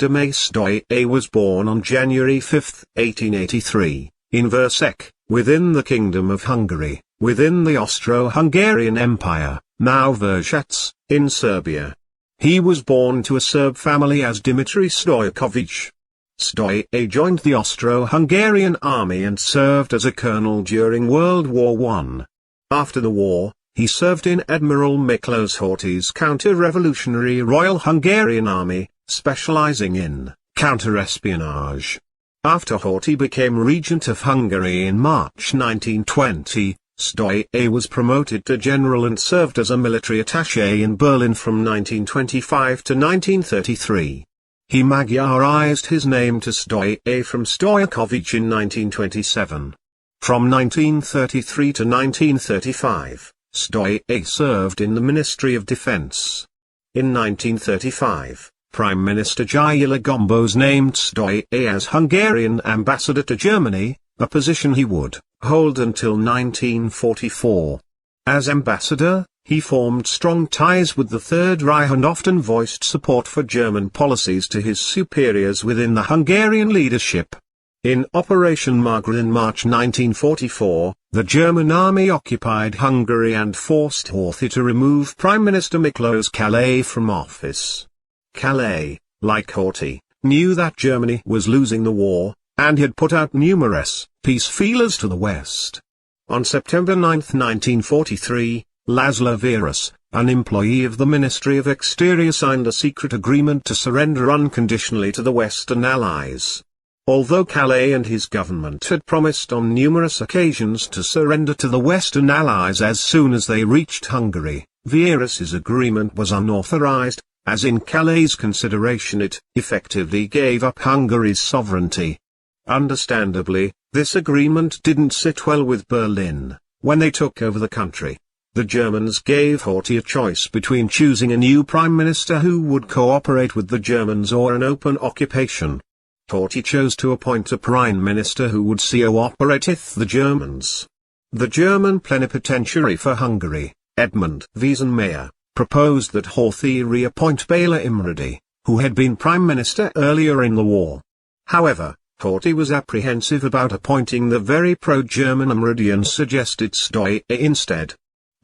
Döme Sztójay was born on January 5, 1883, in Versek, within the Kingdom of Hungary, within the Austro-Hungarian Empire, now Versec, in Serbia. He was born to a Serb family as Dmitry Stojaković. Sztójay joined the Austro-Hungarian army and served as a colonel during World War I. After the war, he served in Admiral Miklos Horthy's counter-revolutionary Royal Hungarian Army, specializing in counter-espionage. After Horthy became Regent of Hungary in March 1920, Sztójay was promoted to general and served as a military attaché in Berlin from 1925 to 1933. He Magyarized his name to Sztójay from Stojaković in 1927. From 1933 to 1935, Sztójay served in the Ministry of Defense. In 1935, Prime Minister Gyula Gombos named Sztójay as Hungarian ambassador to Germany, a position he would hold until 1944. As ambassador, he formed strong ties with the Third Reich and often voiced support for German policies to his superiors within the Hungarian leadership. In Operation Margaret in March 1944, the German army occupied Hungary and forced Horthy to remove Prime Minister Miklos Sztójay from office. Sztójay, like Horthy, knew that Germany was losing the war, and had put out numerous peace feelers to the west. On September 9, 1943, Laszlo Vieras, an employee of the Ministry of Exterior, signed a secret agreement to surrender unconditionally to the Western Allies. Although Sztójay and his government had promised on numerous occasions to surrender to the Western Allies as soon as they reached Hungary, Vieras's agreement was unauthorized, as in Sztójay's consideration it effectively gave up Hungary's sovereignty. Understandably, this agreement didn't sit well with Berlin. When they took over the country, the Germans gave Horthy a choice between choosing a new prime minister who would cooperate with the Germans or an open occupation. Horthy chose to appoint a prime minister who would cooperate with the Germans. The German plenipotentiary for Hungary, Edmund Wiesenmayer, proposed that Horthy reappoint Bela Imredy, who had been prime minister earlier in the war. However, Horthy was apprehensive about appointing the very pro-German Imredy and suggested Sztójay instead.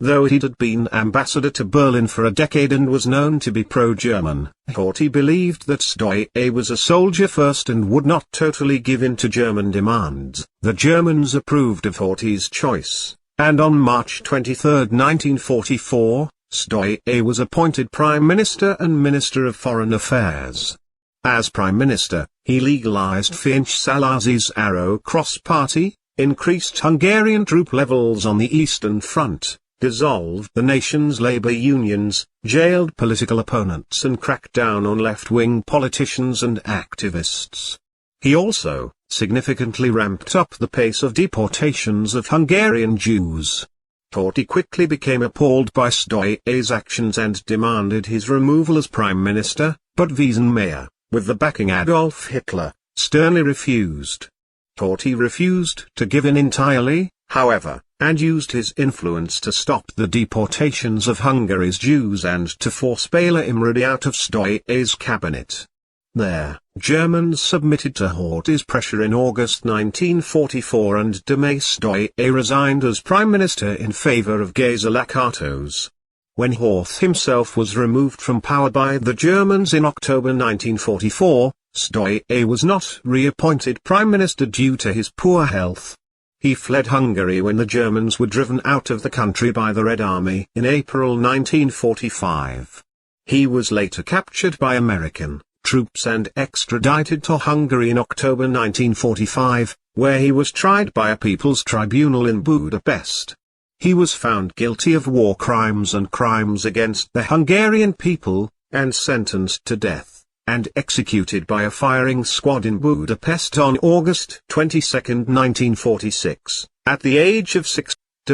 Though he had been ambassador to Berlin for a decade and was known to be pro-German, Horthy believed that Sztójay was a soldier first and would not totally give in to German demands. The Germans approved of Horthy's choice, and on March 23, 1944, Sztójay was appointed Prime Minister and Minister of Foreign Affairs. As Prime Minister, he legalized Ferenc Szalasi's Arrow Cross Party, increased Hungarian troop levels on the Eastern Front, dissolved the nation's labor unions, jailed political opponents and cracked down on left-wing politicians and activists. He also significantly ramped up the pace of deportations of Hungarian Jews. Horthy quickly became appalled by Sztójay's actions and demanded his removal as prime minister, but Wiesenmayer, with the backing Adolf Hitler, sternly refused. Horthy refused to give in entirely, however, and used his influence to stop the deportations of Hungary's Jews and to force Bela Imredy out of Sztójay's cabinet. There, Germans submitted to Horthy's pressure in August 1944 and Döme Sztójay resigned as prime minister in favor of Géza Lakatos. When Horthy himself was removed from power by the Germans in October 1944, Sztójay was not reappointed prime minister due to his poor health. He fled Hungary when the Germans were driven out of the country by the Red Army in April 1945. He was later captured by American troops and extradited to Hungary in October 1945, where he was tried by a People's Tribunal in Budapest. He was found guilty of war crimes and crimes against the Hungarian people, and sentenced to death, and executed by a firing squad in Budapest on August 22, 1946, at the age of 6.